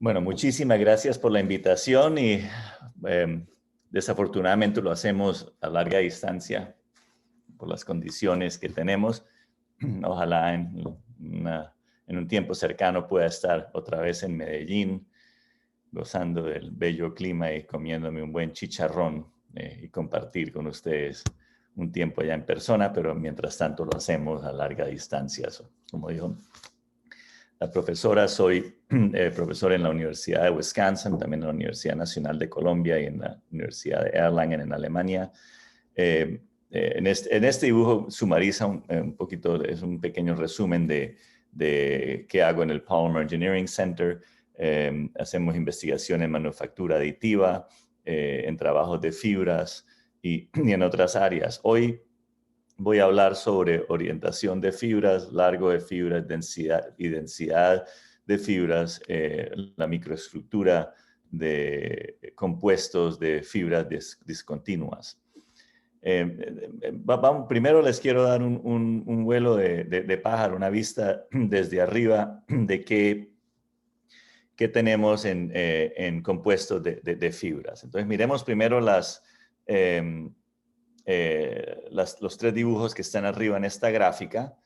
Bueno, muchísimas gracias por la invitación y eh, desafortunadamente lo hacemos a larga distancia por las condiciones que tenemos. Ojalá en un tiempo cercano pueda estar otra vez en Medellín, gozando del bello clima y comiéndome un buen chicharrón y compartir con ustedes un tiempo allá en persona, pero mientras tanto lo hacemos a larga distancia. Como dijo la profesora, soy profesor en la Universidad de Wisconsin, también en la Universidad Nacional de Colombia y en la Universidad de Erlangen en Alemania. En este dibujo sumariza un poquito, es un pequeño resumen de qué hago en el Polymer Engineering Center. Hacemos investigación en manufactura aditiva, en trabajos de fibras y en otras áreas. Hoy voy a hablar sobre orientación de fibras, largo de fibras, densidad y densidad de fibras, la microestructura de compuestos de fibras discontinuas. Primero les quiero dar un vuelo de pájaro, una vista desde arriba de qué tenemos en compuestos de fibras. Entonces miremos primero los tres dibujos que están arriba en esta gráfica.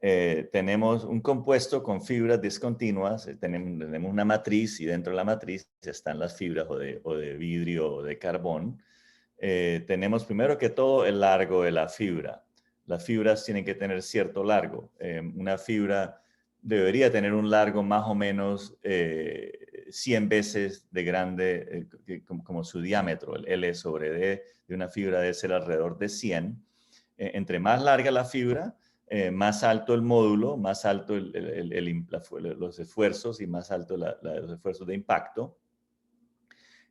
Tenemos un compuesto con fibras discontinuas, tenemos una matriz y dentro de la matriz están las fibras o de vidrio o de carbón. Tenemos primero que todo el largo de la fibra. Las fibras tienen que tener cierto largo. Una fibra debería tener un largo más o menos 100 veces de grande como su diámetro. El L sobre D de una fibra debe ser alrededor de 100. Entre más larga la fibra, más alto el módulo, más alto los esfuerzos y más alto los esfuerzos de impacto.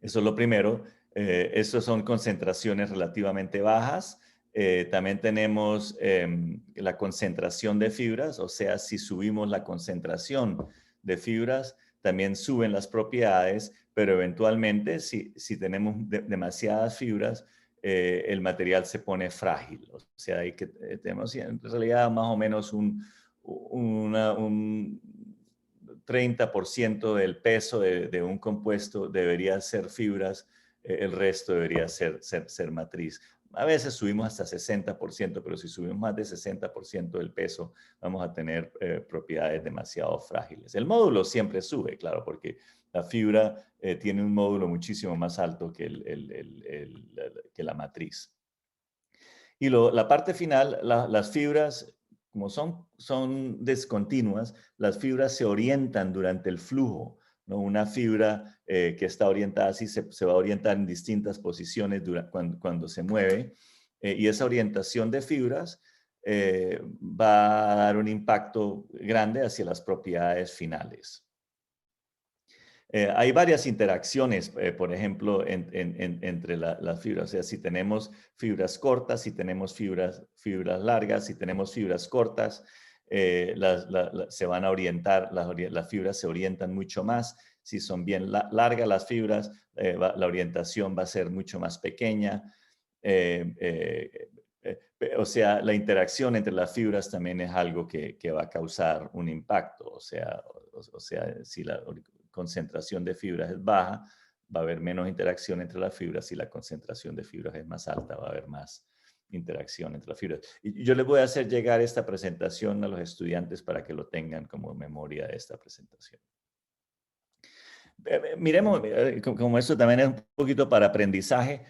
Eso es lo primero. Esas son concentraciones relativamente bajas. También tenemos la concentración de fibras, o sea, si subimos la concentración de fibras, también suben las propiedades, pero eventualmente si tenemos demasiadas fibras, el material se pone frágil. O sea, tenemos en realidad más o menos un 30% del peso de un compuesto debería ser fibras, el resto debería ser matriz. A veces subimos hasta 60%, pero si subimos más de 60% del peso, vamos a tener propiedades demasiado frágiles. El módulo siempre sube, claro, porque la fibra tiene un módulo muchísimo más alto que la matriz. Y la parte final, las fibras, como son discontinuas, las fibras se orientan durante el flujo, ¿no? Una fibra que está orientada así se va a orientar en distintas posiciones cuando se mueve. Y esa orientación de fibras va a dar un impacto grande hacia las propiedades finales. Hay varias interacciones, por ejemplo, entre las fibras. O sea, si tenemos fibras cortas, si tenemos fibras largas, si tenemos fibras cortas, se van a orientar, las fibras se orientan mucho más. Si son bien largas las fibras, la orientación va a ser mucho más pequeña. O sea, la interacción entre las fibras también es algo que va a causar un impacto. O sea, si la concentración de fibras es baja, va a haber menos interacción entre las fibras. Si la concentración de fibras es más alta, va a haber más interacción entre las fibras. Y yo les voy a hacer llegar esta presentación a los estudiantes para que lo tengan como memoria de esta presentación. Miremos, como esto también es un poquito para aprendizaje,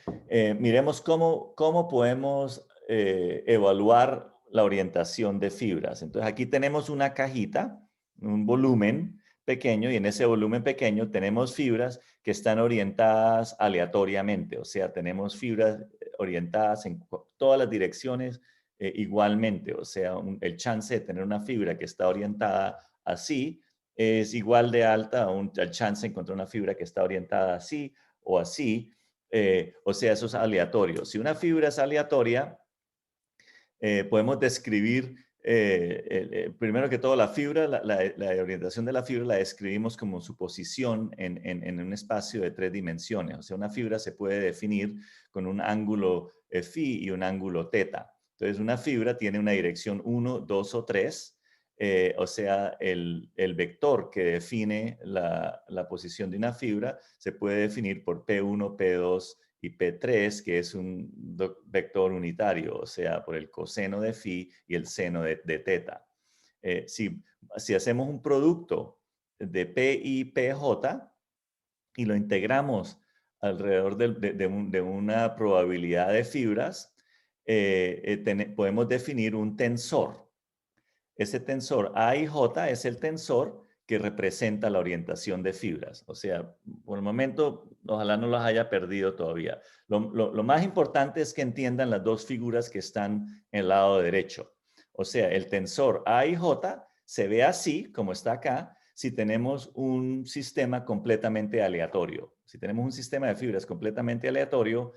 miremos cómo podemos evaluar la orientación de fibras. Entonces aquí tenemos una cajita, un volumen pequeño, y en ese volumen pequeño tenemos fibras que están orientadas aleatoriamente. O sea, tenemos fibras orientadas en todas las direcciones igualmente. O sea, el chance de tener una fibra que está orientada así es igual de alta al chance de encontrar una fibra que está orientada así o así. O sea, eso es aleatorio. Si una fibra es aleatoria, podemos describir, primero que todo, la fibra, la orientación de la fibra la describimos como su posición en un espacio de 3 dimensiones. O sea, una fibra se puede definir con un ángulo phi y un ángulo teta. Entonces, una fibra tiene una dirección 1, 2 o 3. o sea, el vector que define la posición de una fibra se puede definir por P1, P2 y P3, que es un vector unitario, o sea, por el coseno de phi y el seno de teta. Si hacemos un producto de P y PJ y lo integramos alrededor de una probabilidad de fibras, podemos definir un tensor. Ese tensor A y J es el tensor que representa la orientación de fibras. O sea, por el momento, ojalá no los haya perdido todavía. Lo más importante es que entiendan las dos figuras que están en el lado derecho. O sea, el tensor A y J se ve así, como está acá, si tenemos un sistema completamente aleatorio. Si tenemos un sistema de fibras completamente aleatorio,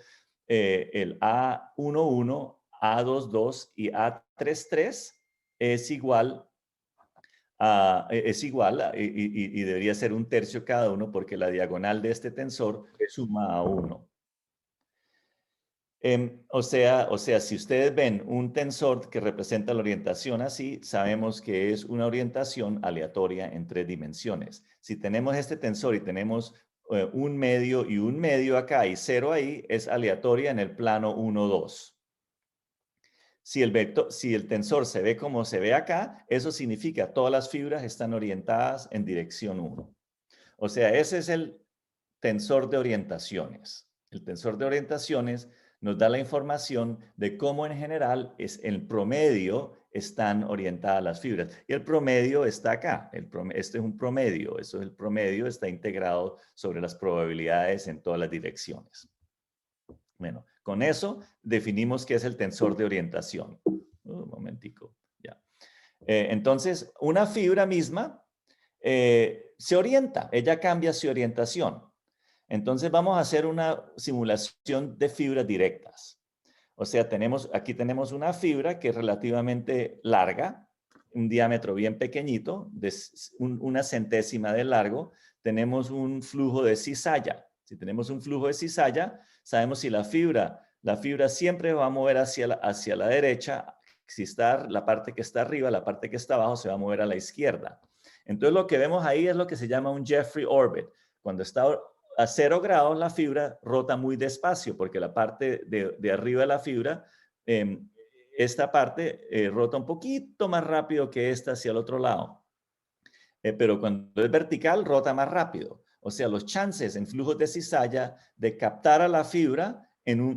el A11, A22 y A33 es igual y debería ser un tercio cada uno porque la diagonal de este tensor suma a 1. O sea, si ustedes ven un tensor que representa la orientación así, sabemos que es una orientación aleatoria en 3 dimensiones. Si tenemos este tensor y tenemos un medio acá y 0 ahí, es aleatoria en el plano 1, 2. Si el tensor se ve como se ve acá, eso significa que todas las fibras están orientadas en dirección 1. O sea, ese es el tensor de orientaciones. El tensor de orientaciones nos da la información de cómo en general el promedio están orientadas las fibras. Y el promedio está acá. Este es un promedio. Eso es el promedio, está integrado sobre las probabilidades en todas las direcciones. Bueno, con eso definimos qué es el tensor de orientación. Un momentico, ya. Entonces, una fibra misma se orienta, ella cambia su orientación. Entonces vamos a hacer una simulación de fibras directas. O sea, aquí tenemos una fibra que es relativamente larga, un diámetro bien pequeñito, de una centésima de largo. Tenemos un flujo de cizalla. Si tenemos un flujo de cizalla, sabemos si la fibra siempre va a mover hacia la derecha. Si está la parte que está arriba, la parte que está abajo se va a mover a la izquierda. Entonces lo que vemos ahí es lo que se llama un Jeffrey orbit. Cuando está a 0 grados, la fibra rota muy despacio porque la parte de arriba de la fibra, esta parte rota un poquito más rápido que esta hacia el otro lado. Pero cuando es vertical, rota más rápido. O sea, los chances en flujos de cizalla de captar a la fibra,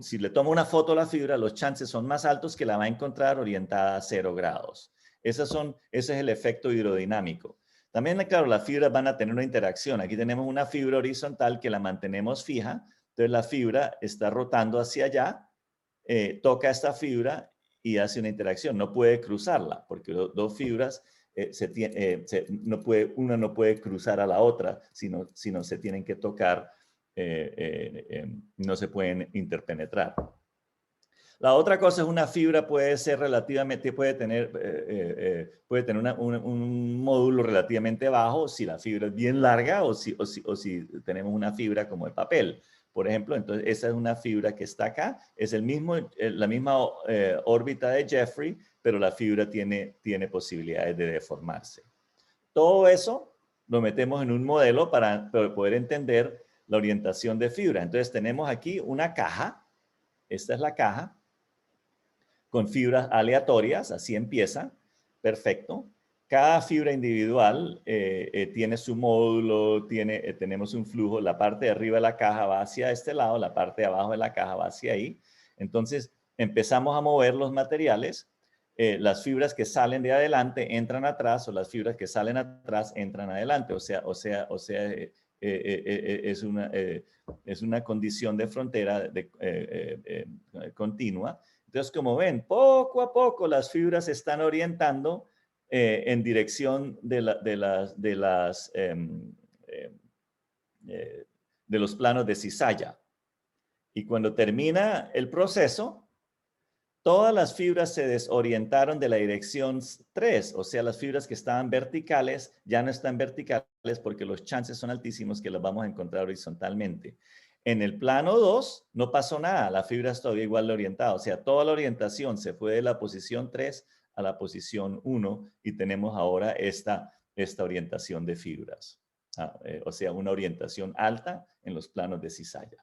si le tomo una foto a la fibra, los chances son más altos que la va a encontrar orientada a 0 grados. Ese es el efecto hidrodinámico. También, claro, las fibras van a tener una interacción. Aquí tenemos una fibra horizontal que la mantenemos fija. Entonces, la fibra está rotando hacia allá, toca esta fibra y hace una interacción. No puede cruzarla porque dos fibras una no puede cruzar a la otra, sino se tienen que tocar, no se pueden interpenetrar. La otra cosa es una fibra puede ser relativamente, puede tener un módulo relativamente bajo si la fibra es bien larga o si tenemos una fibra como el papel. Por ejemplo, entonces esa es una fibra que está acá, es la misma órbita de Jeffrey, pero la fibra tiene posibilidades de deformarse. Todo eso lo metemos en un modelo para poder entender la orientación de fibra. Entonces tenemos aquí una caja, esta es la caja, con fibras aleatorias, así empieza, perfecto. Cada fibra individual tiene su módulo, tenemos un flujo, la parte de arriba de la caja va hacia este lado, la parte de abajo de la caja va hacia ahí. Entonces empezamos a mover los materiales, las fibras que salen de adelante entran atrás o las fibras que salen atrás entran adelante, es una condición de frontera continua. Entonces, como ven, poco a poco las fibras se están orientando en dirección de los planos de cizalla. Y cuando termina el proceso, todas las fibras se desorientaron de la dirección 3, o sea, las fibras que estaban verticales ya no están verticales porque los chances son altísimos que las vamos a encontrar horizontalmente. En el plano 2 no pasó nada, la fibra es todavía igual de orientada, o sea, toda la orientación se fue de la posición 3 a la posición 1 y tenemos ahora esta orientación de fibras. O sea, una orientación alta en los planos de cizalla.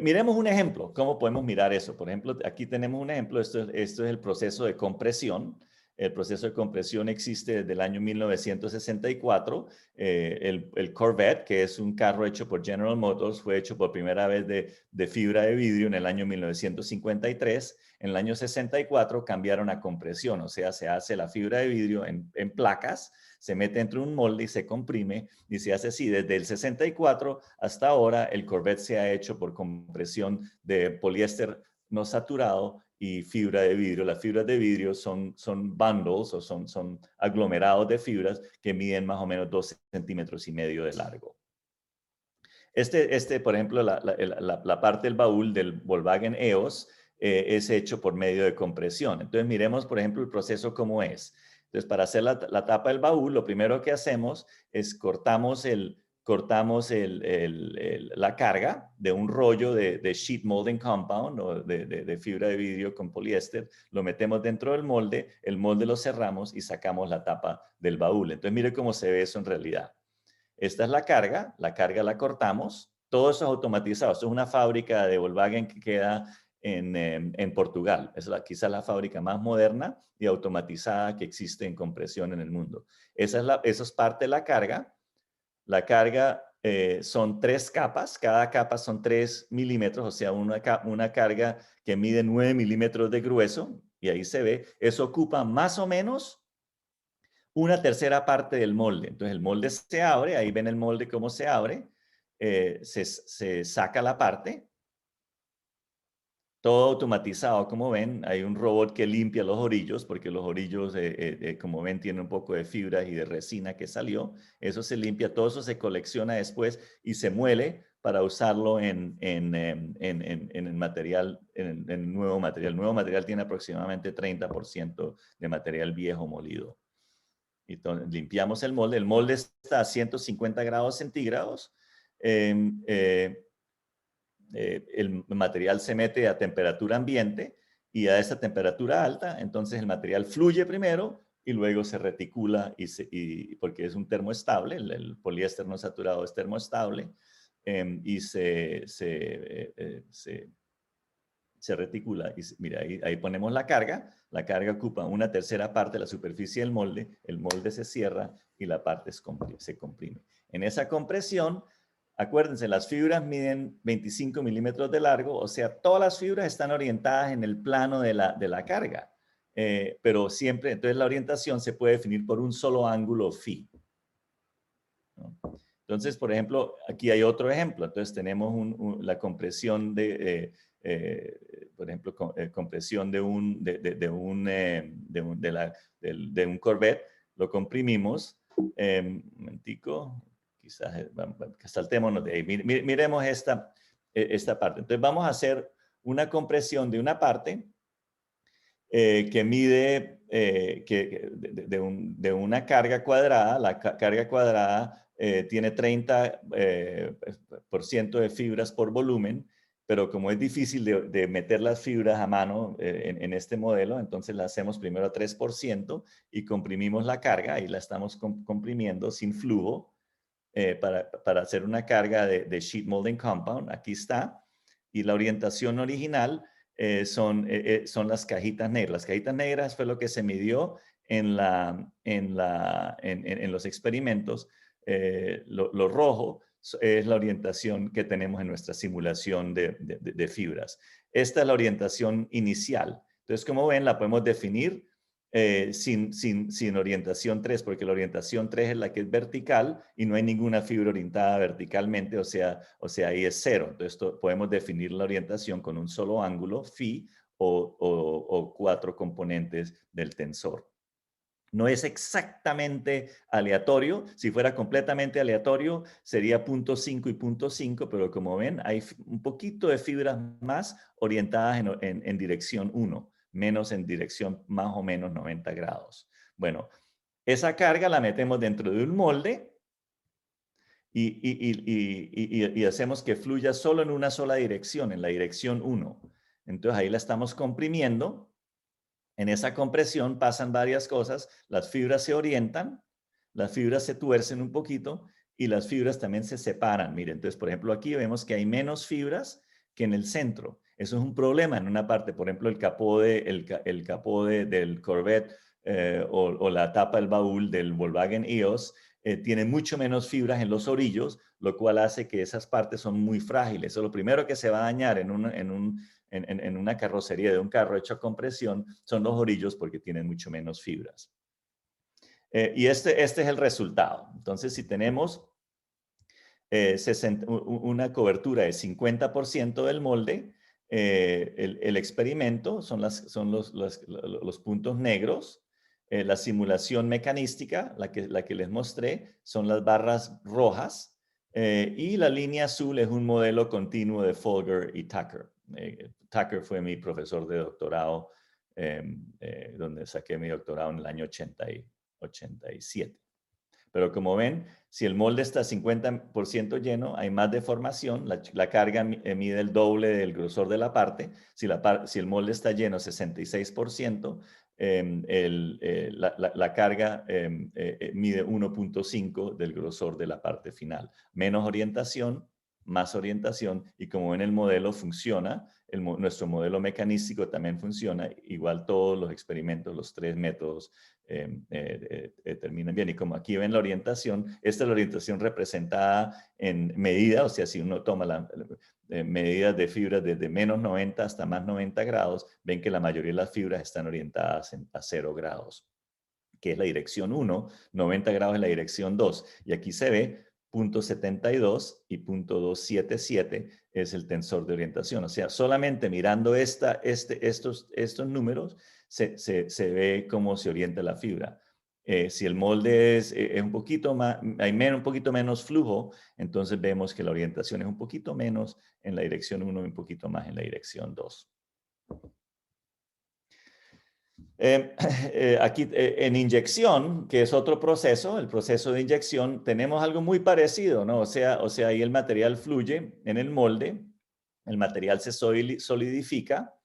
Miremos un ejemplo. ¿Cómo podemos mirar eso? Por ejemplo, aquí tenemos un ejemplo. Esto es el proceso de compresión. El proceso de compresión existe desde el año 1964. El Corvette, que es un carro hecho por General Motors, fue hecho por primera vez de fibra de vidrio en el año 1953. En el año 64 cambiaron a compresión, o sea, se hace la fibra de vidrio en placas, se mete entre un molde y se comprime y se hace así. Desde el 64 hasta ahora, el Corvette se ha hecho por compresión de poliéster no saturado y fibra de vidrio. Las fibras de vidrio son bundles o son aglomerados de fibras que miden más o menos 2,5 centímetros de largo. Por ejemplo, la parte del baúl del Volkswagen EOS es hecho por medio de compresión. Entonces, miremos, por ejemplo, el proceso cómo es. Entonces, para hacer la tapa del baúl, lo primero que hacemos es cortamos la carga de un rollo de sheet molding compound o de fibra de vidrio con poliéster, lo metemos dentro del molde, el molde lo cerramos y sacamos la tapa del baúl. Entonces, mire cómo se ve eso en realidad. Esta es la carga la cortamos, todo eso es automatizado. Esto es una fábrica de Volkswagen que queda en Portugal. Es quizás la fábrica más moderna y automatizada que existe en compresión en el mundo. Eso es parte de la carga. La carga son 3 capas, cada capa son 3 milímetros, o sea, una carga que mide 9 milímetros de grueso, y ahí se ve, eso ocupa más o menos una tercera parte del molde. Entonces el molde se abre, ahí ven el molde cómo se abre, se saca la parte, todo automatizado, como ven, hay un robot que limpia los orillos, porque los orillos, como ven, tienen un poco de fibras y de resina que salió, eso se limpia, todo eso se colecciona después y se muele para usarlo en el material, en el nuevo material. El nuevo material tiene aproximadamente 30% de material viejo molido. Entonces, limpiamos el molde está a 150 grados centígrados, el material se mete a temperatura ambiente y a esa temperatura alta, entonces el material fluye primero y luego se reticula porque es un termoestable, el poliéster no saturado es termoestable, y se reticula. Y mira, ahí ponemos la carga ocupa una tercera parte de la superficie del molde, el molde se cierra y la parte se comprime. En esa compresión, acuérdense, las fibras miden 25 milímetros de largo, o sea, todas las fibras están orientadas en el plano de la carga, pero siempre, entonces la orientación se puede definir por un solo ángulo phi, ¿no? Entonces, por ejemplo, aquí hay otro ejemplo. Entonces, tenemos la compresión por ejemplo, compresión de un Corvette. Lo comprimimos. Un momentico, quizás saltémonos de ahí. Miremos esta parte. Entonces, vamos a hacer una compresión de una parte que mide de una carga cuadrada. La carga cuadrada tiene 30% de fibras por volumen, pero como es difícil de meter las fibras a mano en este modelo, entonces la hacemos primero a 3% y comprimimos la carga y la estamos comprimiendo sin flujo para hacer una carga de sheet molding compound. Aquí está. Y la orientación original son las cajitas negras. Las cajitas negras fue lo que se midió en los experimentos. Lo rojo es la orientación que tenemos en nuestra simulación de fibras. Esta es la orientación inicial. Entonces, como ven, la podemos definir sin orientación 3, porque la orientación 3 es la que es vertical y no hay ninguna fibra orientada verticalmente, o sea ahí es 0. Entonces podemos definir la orientación con un solo ángulo, phi, o 4 componentes del tensor. No es exactamente aleatorio. Si fuera completamente aleatorio, sería 0.5 y 0.5, pero como ven, hay un poquito de fibras más orientadas en dirección 1, menos en dirección más o menos 90 grados. Bueno, esa carga la metemos dentro de un molde y hacemos que fluya solo en una sola dirección, en la dirección 1. Entonces ahí la estamos comprimiendo En esa compresión pasan varias cosas. Las fibras se orientan, las fibras se tuercen un poquito y las fibras también se separan. Miren, entonces, por ejemplo, aquí vemos que hay menos fibras que en el centro. Eso es un problema en una parte. Por ejemplo, el capó, el capó del Corvette o la tapa del baúl del Volkswagen EOS tiene mucho menos fibras en los orillos, lo cual hace que esas partes son muy frágiles. Eso es lo primero que se va a dañar en una carrocería de un carro hecho a compresión son los orillos porque tienen mucho menos fibras. Y este es el resultado. Entonces, si tenemos una cobertura de 50% del molde, el experimento son los puntos negros, la simulación mecanística, la que les mostré, son las barras rojas, y la línea azul es un modelo continuo de Folger y Tucker. Tucker fue mi profesor de doctorado, donde saqué mi doctorado en el año 87. Pero como ven, si el molde está 50% lleno, hay más deformación, la carga mide el doble del grosor de la parte. Si el molde está lleno 66%, la carga mide 1.5 del grosor de la parte final. Menos orientación, más orientación, y como ven el modelo funciona, nuestro modelo mecanístico también funciona, igual todos los experimentos, los 3 métodos terminan bien. Y como aquí ven la orientación, esta es la orientación representada en medida, o sea, si uno toma medidas de fibras desde menos 90 hasta más 90 grados, ven que la mayoría de las fibras están orientadas a 0 grados, que es la dirección 1, 90 grados es la dirección 2, y aquí se ve 0.72 y 0.277 es el tensor de orientación. O sea, solamente mirando estos números se ve cómo se orienta la fibra. Si el molde es un poquito más, hay un poquito menos flujo, entonces vemos que la orientación es un poquito menos en la dirección 1 y un poquito más en la dirección 2. Aquí en inyección, que es otro proceso, el proceso de inyección, tenemos algo muy parecido, ¿no? O sea, ahí el material fluye en el molde, el material se solidifica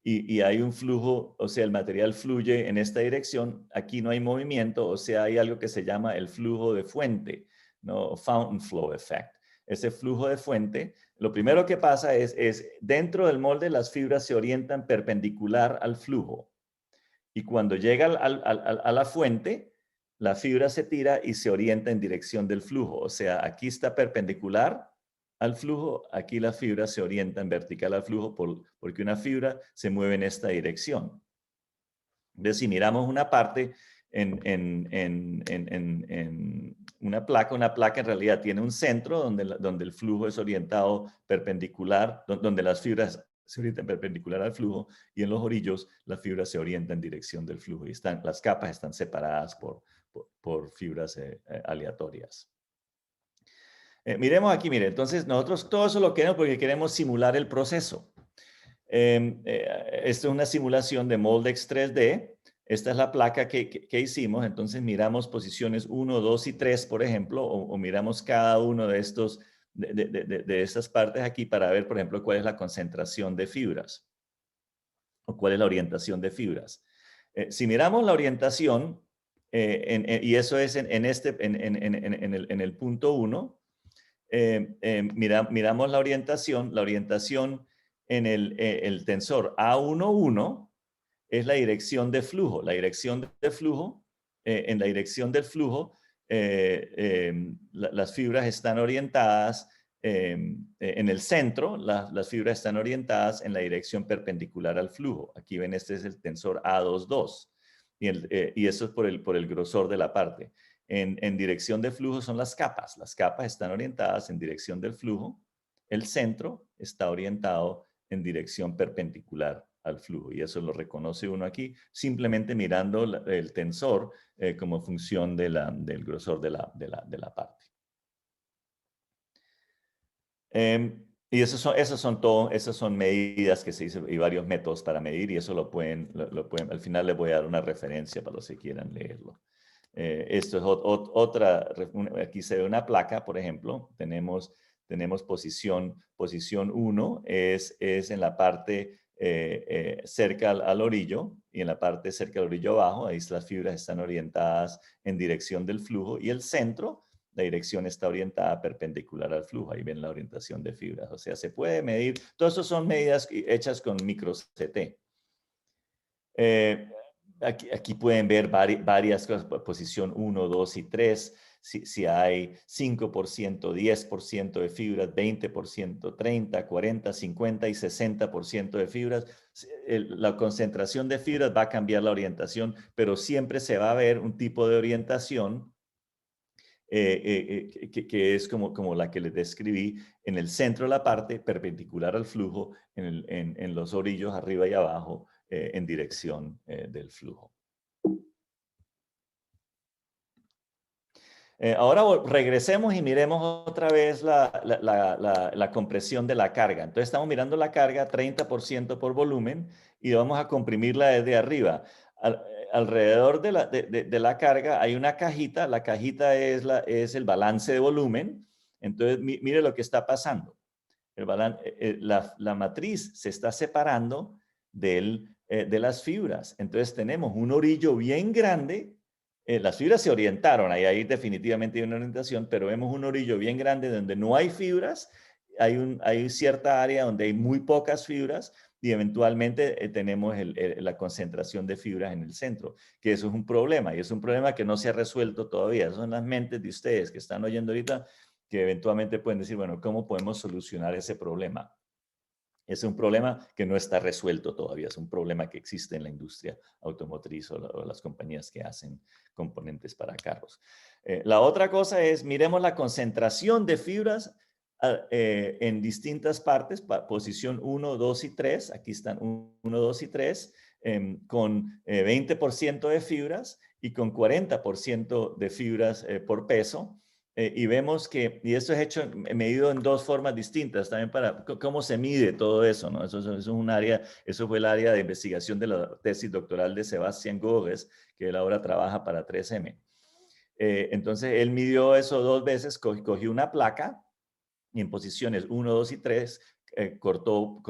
y hay un flujo, o sea, el material fluye en esta dirección, aquí no hay movimiento, o sea, hay algo que se llama el flujo de fuente, ¿no? Fountain flow effect. Ese flujo de fuente, lo primero que pasa es dentro del molde las fibras se orientan perpendicular al flujo. Y cuando llega a la fuente, la fibra se tira y se orienta en dirección del flujo. O sea, aquí está perpendicular al flujo, aquí la fibra se orienta en vertical al flujo porque una fibra se mueve en esta dirección. Entonces, si miramos una parte en una placa en realidad tiene un centro donde el flujo es orientado perpendicular, donde las fibras se orientan perpendicular al flujo, y en los orillos la fibra se orienta en dirección del flujo y las capas están separadas por fibras aleatorias. Miremos aquí, mire, entonces nosotros todo eso lo queremos porque queremos simular el proceso. Esto es una simulación de Moldex 3D. Esta es la placa que hicimos, entonces miramos posiciones 1, 2 y 3, por ejemplo, o miramos cada uno de estas partes aquí para ver, por ejemplo, cuál es la concentración de fibras o cuál es la orientación de fibras. Si miramos la orientación, y eso es en el punto 1, miramos la orientación en el tensor A11 es la dirección de flujo. La dirección de flujo, en la dirección del flujo, las fibras están orientadas en el centro, las fibras están orientadas en la dirección perpendicular al flujo. Aquí ven, este es el tensor A22 y eso es por el grosor de la parte. En dirección de flujo son las capas. Las capas están orientadas en dirección del flujo. El centro está orientado en dirección perpendicular al flujo. Y eso lo reconoce uno aquí simplemente mirando el tensor como función del grosor de la parte. Y esas son medidas que se hizo y varios métodos para medir, y eso lo pueden, al final les voy a dar una referencia para los que quieran leerlo. Esto es aquí se ve una placa, por ejemplo, tenemos posición 1, es en la parte cerca al orillo, y en la parte cerca del orillo abajo, ahí las fibras están orientadas en dirección del flujo, y el centro, la dirección está orientada perpendicular al flujo. Ahí ven la orientación de fibras. O sea, se puede medir. Todo eso son medidas hechas con micro CT. Aquí pueden ver varias cosas, posición 1, 2 y 3. Si hay 5%, 10% de fibras, 20%, 30, 40, 50 y 60% de fibras, la concentración de fibras va a cambiar la orientación, pero siempre se va a ver un tipo de orientación que es como la que les describí, en el centro de la parte, perpendicular al flujo, en los orillos arriba y abajo, en dirección del flujo. Ahora regresemos y miremos otra vez la compresión de la carga. Entonces estamos mirando la carga 30% por volumen y vamos a comprimirla desde arriba. Alrededor de la carga hay una cajita. La cajita es el balance de volumen. Entonces mire lo que está pasando. La matriz se está separando de las fibras. Entonces tenemos un orillo bien grande. Las fibras se orientaron, ahí definitivamente hay una orientación, pero vemos un orillo bien grande donde no hay fibras, hay cierta área donde hay muy pocas fibras y eventualmente tenemos la concentración de fibras en el centro, que eso es un problema y es un problema que no se ha resuelto todavía. Esas son las mentes de ustedes que están oyendo ahorita que eventualmente pueden decir, bueno, ¿cómo podemos solucionar ese problema? Es un problema que no está resuelto todavía, es un problema que existe en la industria automotriz o las compañías que hacen componentes para carros. La otra cosa es, miremos la concentración de fibras en distintas partes, posición 1, 2 y 3, aquí están 1, 2 y 3, con 20% de fibras y con 40% de fibras por peso. Y vemos que, y esto es hecho, medido en dos formas distintas, también para cómo se mide todo eso, ¿no? Eso es un área, eso fue el área de investigación de la tesis doctoral de Sebastián Gómez, que él ahora trabaja para 3M. Entonces, él midió eso dos veces, cogió una placa y en posiciones 1, 2 y 3, cortó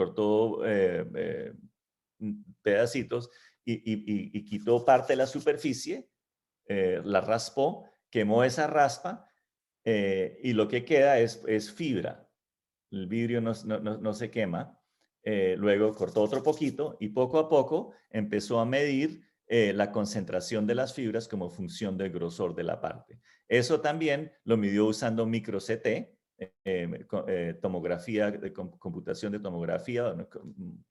pedacitos y quitó parte de la superficie, la raspó, quemó esa raspa, y lo que queda es fibra. El vidrio no se quema. Luego cortó otro poquito y poco a poco empezó a medir la concentración de las fibras como función del grosor de la parte. Eso también lo midió usando micro CT, tomografía, computación de tomografía,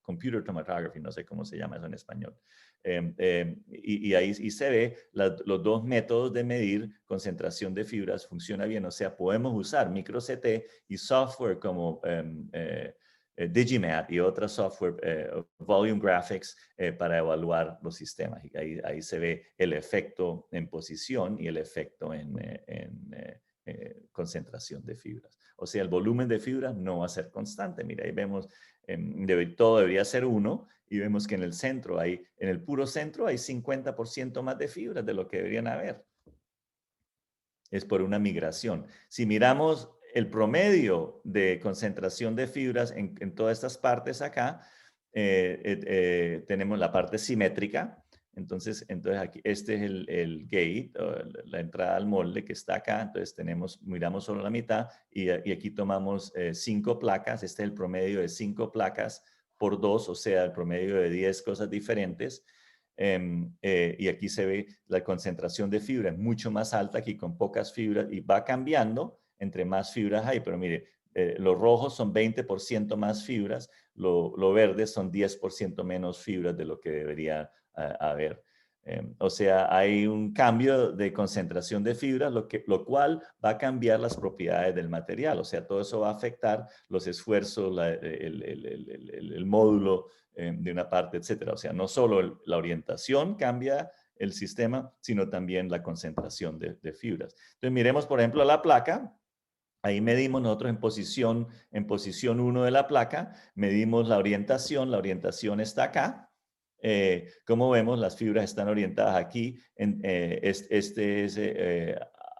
computer tomography, no sé cómo se llama eso en español. Y ahí se ve los dos métodos de medir concentración de fibras funciona bien. O sea, podemos usar micro CT y software como Digimat y otra software, Volume Graphics, para evaluar los sistemas. Y ahí se ve el efecto en posición y el efecto en concentración de fibras. O sea, el volumen de fibras no va a ser constante. Mira, ahí vemos, todo debería ser 1 y vemos que en el centro, en el puro centro hay 50% más de fibras de lo que deberían haber. Es por una migración. Si miramos el promedio de concentración de fibras en todas estas partes acá, tenemos la parte simétrica. Entonces aquí, este es el gate, la entrada al molde que está acá. Entonces miramos solo la mitad y aquí tomamos 5 placas. Este es el promedio de 5 placas por 2, o sea, el promedio de 10 cosas diferentes. Y aquí se ve la concentración de fibra es mucho más alta aquí con pocas fibras y va cambiando entre más fibras hay, pero mire, los rojos son 20% más fibras, lo verde son 10% menos fibras de lo que debería haber. O sea, hay un cambio de concentración de fibras, lo cual va a cambiar las propiedades del material. O sea, todo eso va a afectar los esfuerzos, el módulo de una parte, etcétera. O sea, no solo la orientación cambia el sistema, sino también la concentración de fibras. Entonces, miremos, por ejemplo, la placa. Ahí medimos nosotros en posición 1 de la placa, medimos la orientación está acá. Como vemos, las fibras están orientadas aquí. Este es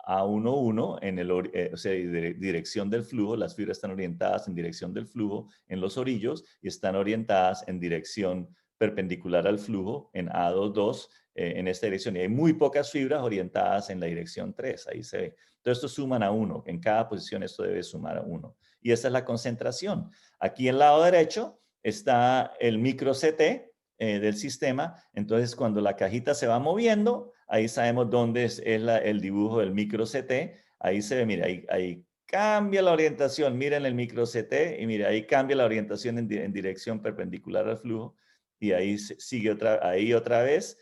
A11 en el, o sea, dirección del flujo. Las fibras están orientadas en dirección del flujo en los orillos y están orientadas en dirección perpendicular al flujo en A22 en esta dirección. Y hay muy pocas fibras orientadas en la dirección 3, ahí se ve. Entonces, estos suman a 1. En cada posición esto debe sumar a 1. Y esta es la concentración. Aquí en el lado derecho está el micro CT del sistema. Entonces, cuando la cajita se va moviendo, ahí sabemos dónde es el dibujo del micro CT. Ahí se ve, mira, ahí cambia la orientación. Miren el micro CT y mira, ahí cambia la orientación en dirección perpendicular al flujo. Y ahí sigue otra vez,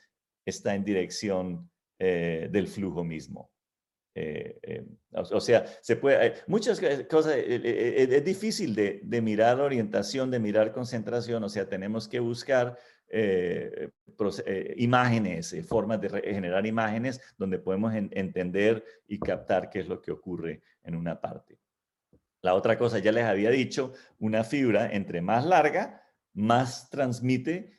está en dirección del flujo mismo. O sea, se puede, muchas cosas, es difícil de mirar orientación, de mirar concentración, o sea, tenemos que buscar imágenes, formas de generar imágenes donde podemos entender y captar qué es lo que ocurre en una parte. La otra cosa, ya les había dicho, una fibra entre más larga, más transmite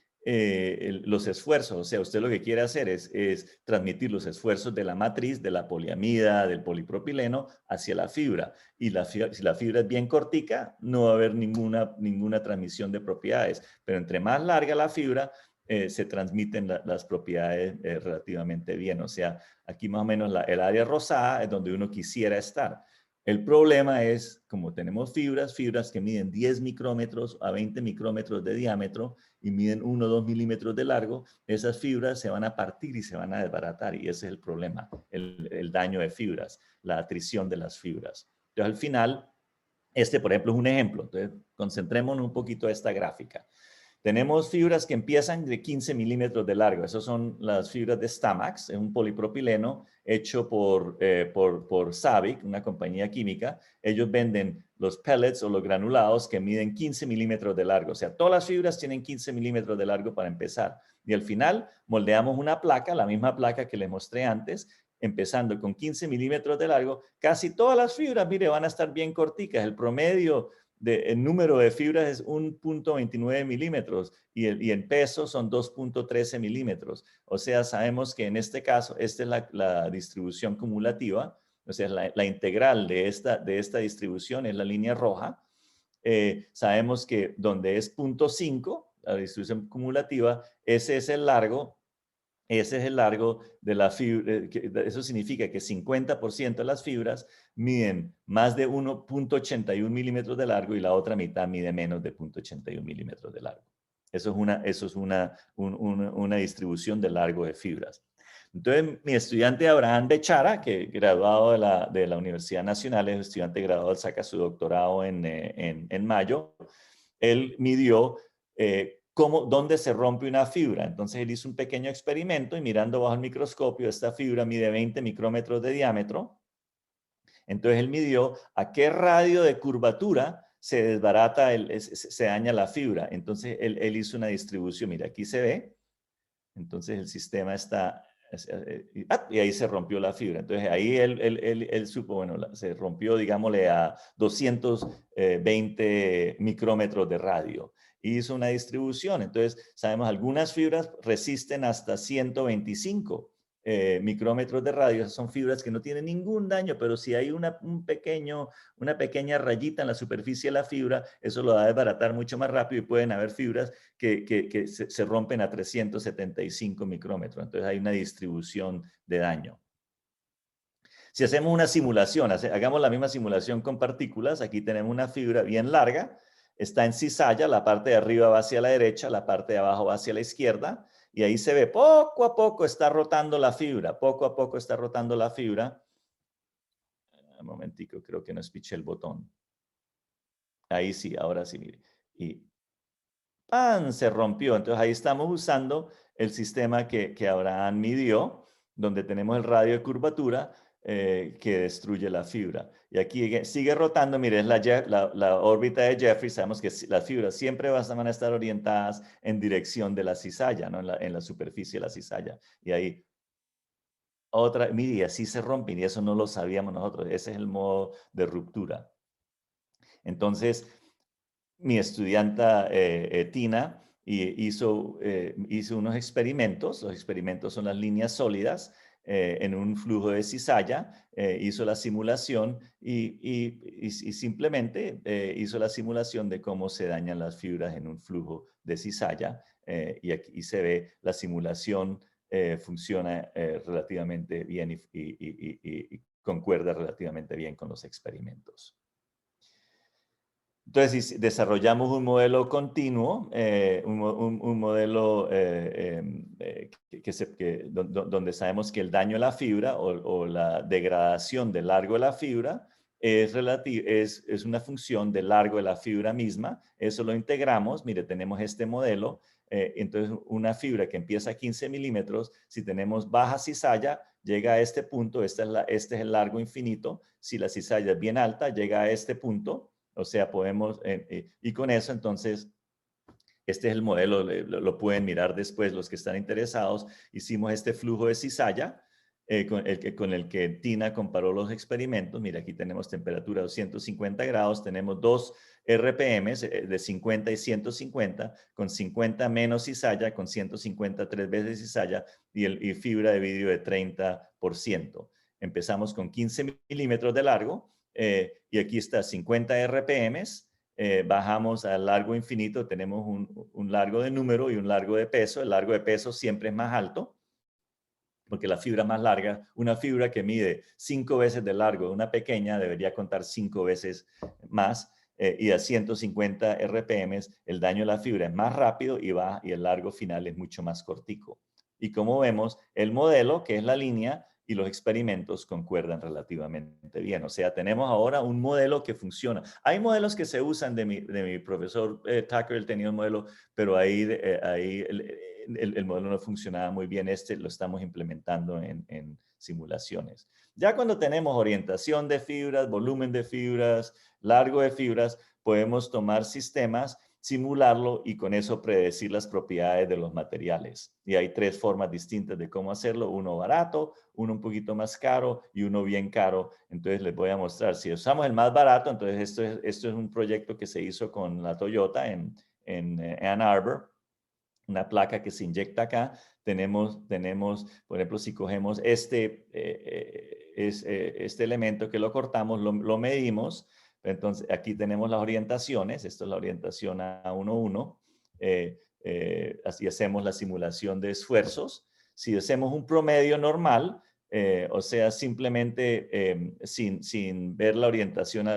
los esfuerzos. O sea, usted lo que quiere hacer es transmitir los esfuerzos de la matriz, de la poliamida, del polipropileno, hacia la fibra. Y si la fibra es bien cortica, no va a haber ninguna transmisión de propiedades. Pero entre más larga la fibra, se transmiten las propiedades relativamente bien. O sea, aquí más o menos el área rosada es donde uno quisiera estar. El problema es, como tenemos fibras que miden 10 micrómetros a 20 micrómetros de diámetro y miden 1 o 2 milímetros de largo, esas fibras se van a partir y se van a desbaratar y ese es el problema, el daño de fibras, la atrición de las fibras. Entonces, al final, por ejemplo, es un ejemplo. Entonces, concentrémonos un poquito en esta gráfica. Tenemos fibras que empiezan de 15 milímetros de largo. Esas son las fibras de Stamax, es un polipropileno hecho por Sabic, una compañía química. Ellos venden los pellets o los granulados que miden 15 milímetros de largo. O sea, todas las fibras tienen 15 milímetros de largo para empezar. Y al final moldeamos una placa, la misma placa que les mostré antes, empezando con 15 milímetros de largo. Casi todas las fibras, mire, van a estar bien corticas. El promedio el número de fibras es 1.29 milímetros y en peso son 2.13 milímetros. O sea, sabemos que en este caso, esta es la distribución cumulativa, o sea, la integral de esta distribución es la línea roja. Sabemos que donde es 0.5, la distribución cumulativa, ese es el largo. Ese es el largo de la fibra. Eso significa que 50% de las fibras miden más de 1.81 milímetros de largo y la otra mitad mide menos de 0.81 milímetros de largo. Eso es una distribución de largo de fibras. Entonces, mi estudiante Abraham Bechara, que graduado de la Universidad Nacional, es estudiante graduado, saca su doctorado en mayo, él midió dónde se rompe una fibra. Entonces él hizo un pequeño experimento y mirando bajo el microscopio, esta fibra mide 20 micrómetros de diámetro. Entonces él midió a qué radio de curvatura se desbarata, se daña la fibra. Entonces él hizo una distribución. Mira, aquí se ve. Entonces el sistema está... Y ahí se rompió la fibra. Entonces ahí él supo, bueno, se rompió, digámosle, a 220 micrómetros de radio. Hizo una distribución. Entonces sabemos, algunas fibras resisten hasta 125 micrómetros de radio. Esas son fibras que no tienen ningún daño, pero si hay una pequeña rayita en la superficie de la fibra, eso lo va a desbaratar mucho más rápido y pueden haber fibras que se rompen a 375 micrómetros. Entonces hay una distribución de daño. Si hacemos una simulación, hagamos la misma simulación con partículas, aquí tenemos una fibra bien larga, está en cizalla, la parte de arriba va hacia la derecha, la parte de abajo va hacia la izquierda, y ahí se ve poco a poco está rotando la fibra, poco a poco está rotando la fibra. Un momentico, creo que no espiché el botón. Ahí sí, ahora sí, mire. Y ¡pam! Se rompió. Entonces ahí estamos usando el sistema que Abraham midió, donde tenemos el radio de curvatura que destruye la fibra. Y aquí sigue rotando, mire, es la órbita de Jeffrey. Sabemos que las fibras siempre van a estar orientadas en dirección de la cizalla, ¿no? En la superficie de la cizalla. Y ahí mire, y así se rompen, y eso no lo sabíamos nosotros. Ese es el modo de ruptura. Entonces, mi estudianta Tina hizo unos experimentos. Los experimentos son las líneas sólidas. en un flujo de cizalla, hizo la simulación y simplemente hizo la simulación de cómo se dañan las fibras en un flujo de cizalla. Y aquí se ve la simulación funciona relativamente bien y concuerda relativamente bien con los experimentos. Entonces, desarrollamos un modelo continuo, un modelo donde sabemos que el daño a la fibra o la degradación del largo de la fibra es una función del largo de la fibra misma. Eso lo integramos. Mire, tenemos este modelo. Entonces, una fibra que empieza a 15 milímetros, si tenemos baja cizalla, llega a este punto. Este es el largo infinito. Si la cizalla es bien alta, llega a este punto. O sea, podemos, y con eso entonces, este es el modelo, lo pueden mirar después los que están interesados. Hicimos este flujo de cizalla con el que Tina comparó los experimentos. Mira, aquí tenemos temperatura 250 grados, tenemos dos RPMs de 50 y 150, con 50 menos cizalla, con 150 3 veces cizalla y fibra de vidrio de 30%. Empezamos con 15 milímetros de largo. Y aquí está 50 RPMs, bajamos al largo infinito, tenemos un largo de número y un largo de peso. El largo de peso siempre es más alto, porque la fibra más larga, una fibra que mide 5 veces de largo, una pequeña debería contar 5 veces más, y a 150 RPMs el daño de la fibra es más rápido y el largo final es mucho más cortico. Y como vemos, el modelo, que es la línea, y los experimentos concuerdan relativamente bien. O sea, tenemos ahora un modelo que funciona. Hay modelos que se usan de mi profesor Tucker, él tenía un modelo, pero ahí el modelo no funcionaba muy bien. Este lo estamos implementando en simulaciones. Ya cuando tenemos orientación de fibras, volumen de fibras, largo de fibras, podemos tomar sistemas, simularlo y con eso predecir las propiedades de los materiales. Y hay 3 formas distintas de cómo hacerlo: uno barato, uno un poquito más caro y uno bien caro. Entonces les voy a mostrar. Si usamos el más barato, entonces esto es un proyecto que se hizo con la Toyota en Ann Arbor, una placa que se inyecta acá. Tenemos, por ejemplo, si cogemos este elemento que lo cortamos, lo medimos. Entonces, aquí tenemos las orientaciones. Esto es la orientación A11. Así hacemos la simulación de esfuerzos. Si hacemos un promedio normal, o sea, simplemente sin ver la orientación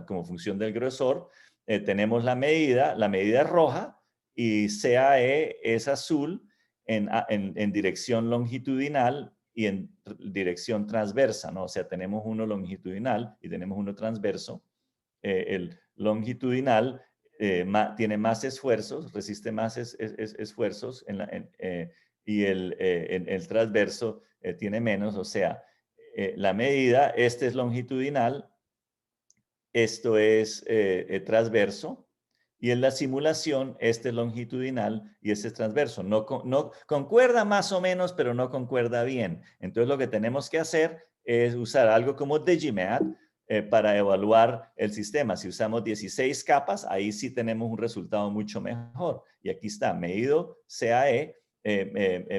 como función del grosor, tenemos la medida es roja y CAE es azul en dirección longitudinal y en dirección transversa, ¿no? O sea, tenemos uno longitudinal y tenemos uno transverso. El longitudinal tiene más esfuerzos, resiste más esfuerzos y el transverso tiene menos. O sea, la medida, este es longitudinal, esto es transverso, y en la simulación este es longitudinal y este es transverso. No concuerda más o menos, pero no concuerda bien. Entonces lo que tenemos que hacer es usar algo como Digimat para evaluar el sistema. Si usamos 16 capas, ahí sí tenemos un resultado mucho mejor. Y aquí está, medido CAE,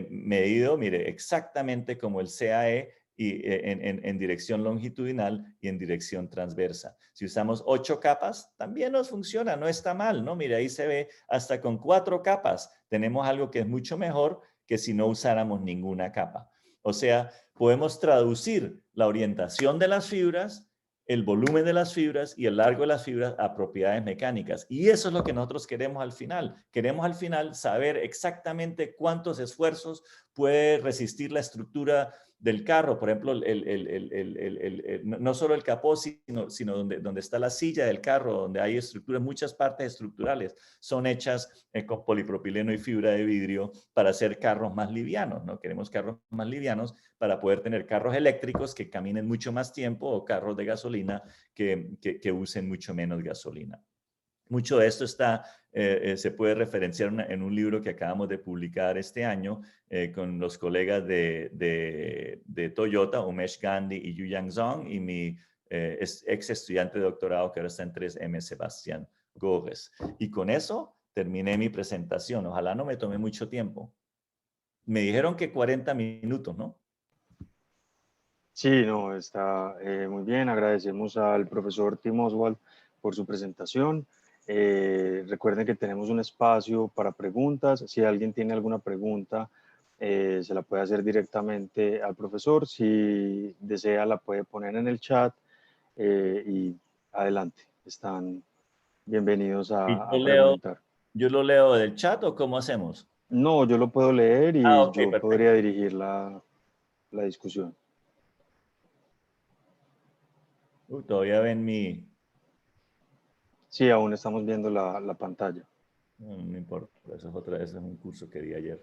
medido, mire, exactamente como el CAE, y en dirección longitudinal y en dirección transversa. Si usamos 8 capas, también nos funciona, no está mal, ¿no? Mira, ahí se ve hasta con 4 capas. Tenemos algo que es mucho mejor que si no usáramos ninguna capa. O sea, podemos traducir la orientación de las fibras, el volumen de las fibras y el largo de las fibras a propiedades mecánicas. Y eso es lo que nosotros queremos al final. Queremos al final saber exactamente cuántos esfuerzos puede resistir la estructura del carro. Por ejemplo, no solo el capó, sino donde está la silla del carro, donde hay estructuras, muchas partes estructurales son hechas con polipropileno y fibra de vidrio para hacer carros más livianos, ¿no? Queremos carros más livianos para poder tener carros eléctricos que caminen mucho más tiempo o carros de gasolina que usen mucho menos gasolina. Mucho de esto se puede referenciar en un libro que acabamos de publicar este año con los colegas de Toyota, Umesh Gandhi y Yu-Yang Zhang, y mi ex estudiante de doctorado que ahora está en 3M, Sebastián Gómez. Y con eso terminé mi presentación. Ojalá no me tome mucho tiempo. Me dijeron que 40 minutos, ¿no? Sí, no, está muy bien. Agradecemos al profesor Tim Oswald por su presentación. Recuerden que tenemos un espacio para preguntas. Si alguien tiene alguna pregunta, se la puede hacer directamente al profesor. Si desea, la puede poner en el chat y adelante. Están bienvenidos Y a preguntar. yo lo leo del chat o cómo hacemos. No, yo lo puedo leer Ah, y ok, yo podría perfecto. dirigir la discusión. Todavía ven mi... Sí, aún estamos viendo la pantalla. No, no importa, eso es otra, eso es un curso que di ayer.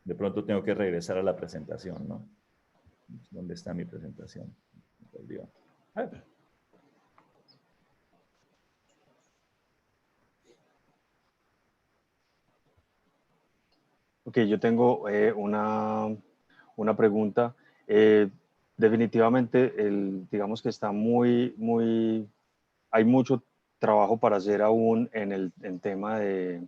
De pronto tengo que regresar a la presentación, ¿no? ¿Dónde está mi presentación? Me perdió. Ah, Ok, yo tengo una pregunta. Eh, Definitivamente, digamos que está hay mucho trabajo para hacer aún en el tema de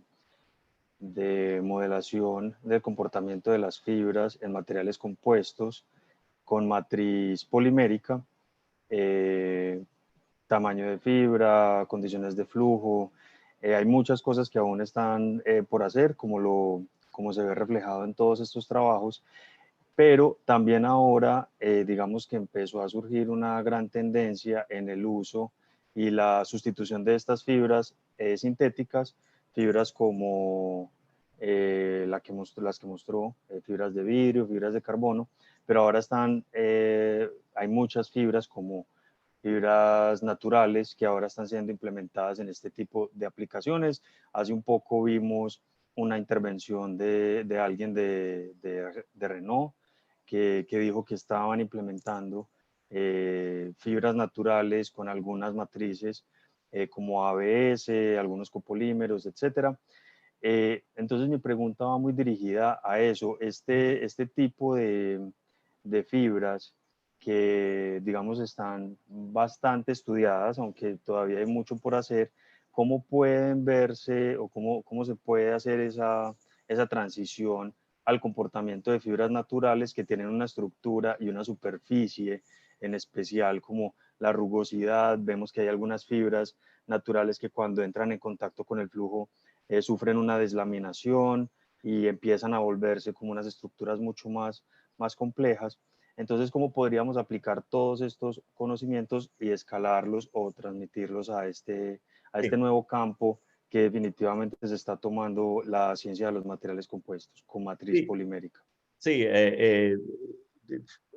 modelación del comportamiento de las fibras en materiales compuestos con matriz polimérica, eh, tamaño de fibra, condiciones de flujo. Hay muchas cosas que aún están por hacer, como se ve reflejado en todos estos trabajos, pero también ahora, digamos que empezó a surgir una gran tendencia en el uso y la sustitución de estas fibras sintéticas, fibras como las que mostró, fibras de vidrio, fibras de carbono, pero ahora hay muchas fibras como fibras naturales que ahora están siendo implementadas en este tipo de aplicaciones. Hace un poco vimos una intervención de alguien de Renault que dijo que estaban implementando fibras naturales con algunas matrices como ABS, algunos copolímeros, etcétera. Entonces mi pregunta va muy dirigida a eso. Este tipo de fibras que, digamos, están bastante estudiadas, aunque todavía hay mucho por hacer, ¿cómo pueden verse o cómo se puede hacer esa transición al comportamiento de fibras naturales que tienen una estructura y una superficie en especial como la rugosidad? Vemos que hay algunas fibras naturales que cuando entran en contacto con el flujo sufren una deslaminación y empiezan a volverse como unas estructuras mucho más complejas. Entonces, ¿cómo podríamos aplicar todos estos conocimientos y escalarlos o transmitirlos a este sí, nuevo campo que definitivamente se está tomando la ciencia de los materiales compuestos con matriz sí, polimérica? sí,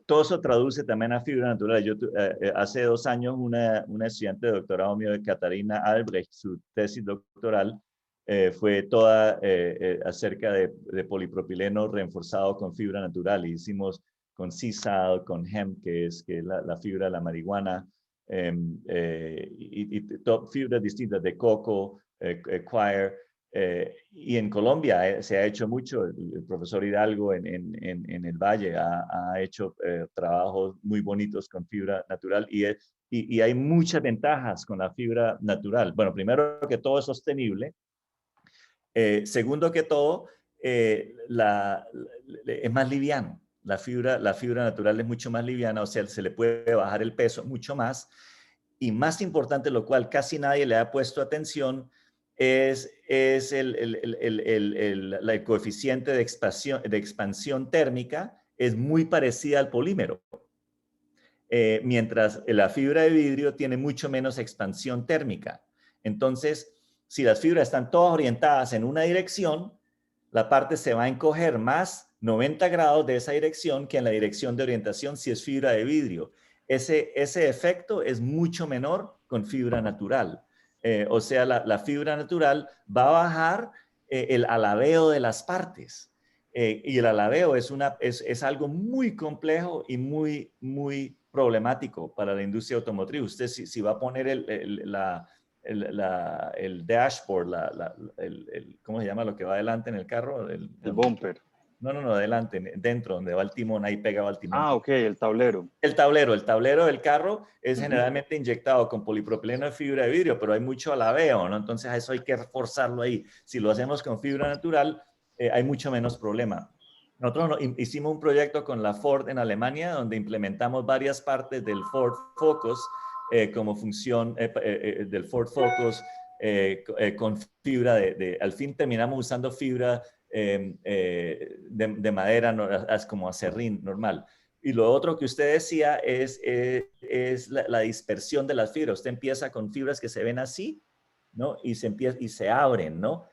todo eso traduce también a fibra natural. Hace 2 años una estudiante de doctorado mío, Catarina Albrecht, su tesis doctoral fue toda acerca de polipropileno reforzado con fibra natural. Y hicimos con sisal, con hemp, que es la fibra de la marihuana, fibras distintas de coco, coir. Y en Colombia se ha hecho mucho. El profesor Hidalgo en el Valle ha hecho trabajos muy bonitos con fibra natural y hay muchas ventajas con la fibra natural. Bueno, primero que todo es sostenible. Segundo que todo, es más liviano. La fibra natural es mucho más liviana, o sea, se le puede bajar el peso mucho más. Y más importante, lo cual casi nadie le ha puesto atención, es el coeficiente de expansión térmica, es muy parecida al polímero, mientras la fibra de vidrio tiene mucho menos expansión térmica. Entonces, si las fibras están todas orientadas en una dirección, la parte se va a encoger más 90 grados de esa dirección que en la dirección de orientación si es fibra de vidrio. Ese efecto es mucho menor con fibra natural. O sea, la fibra natural va a bajar el alabeo de las partes. Y el alabeo es algo muy complejo y muy problemático para la industria automotriz. Usted si va a poner el dashboard, ¿cómo se llama lo que va adelante en el carro? El bumper. No, adelante, dentro, donde va el timón, ahí pegado al timón. Ah, ok, el tablero. El tablero del carro es generalmente inyectado con polipropileno de fibra de vidrio, pero hay mucho alabeo, ¿no? Entonces a eso hay que reforzarlo ahí. Si lo hacemos con fibra natural, hay mucho menos problema. Nosotros hicimos un proyecto con la Ford en Alemania donde implementamos varias partes del Ford Focus como función del Ford Focus con fibra al fin terminamos usando fibra de madera como acerrín normal. Y lo otro que usted decía es la dispersión de las fibras. Usted empieza con fibras que se ven así, ¿no? Y se abren, ¿no?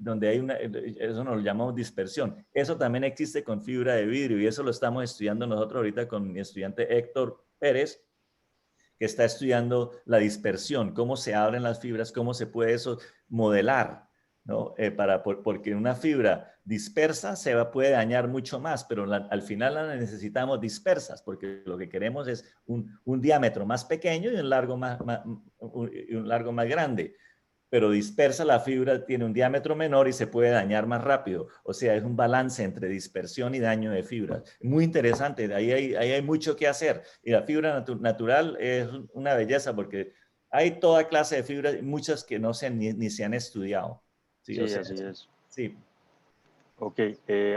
Donde hay eso nos lo llamamos dispersión. Eso también existe con fibra de vidrio y eso lo estamos estudiando nosotros ahorita con mi estudiante Héctor Pérez, que está estudiando la dispersión, cómo se abren las fibras, cómo se puede eso modelar, ¿no? Porque una fibra dispersa puede dañar mucho más, pero al final la necesitamos dispersas, porque lo que queremos es un diámetro más pequeño y un largo más grande. Pero dispersa la fibra, tiene un diámetro menor y se puede dañar más rápido. O sea, es un balance entre dispersión y daño de fibras. Muy interesante, ahí hay mucho que hacer. Y la fibra natural es una belleza porque hay toda clase de fibras, muchas que no ni se han estudiado. Sí, o Sí, sea, así es. sí. Ok,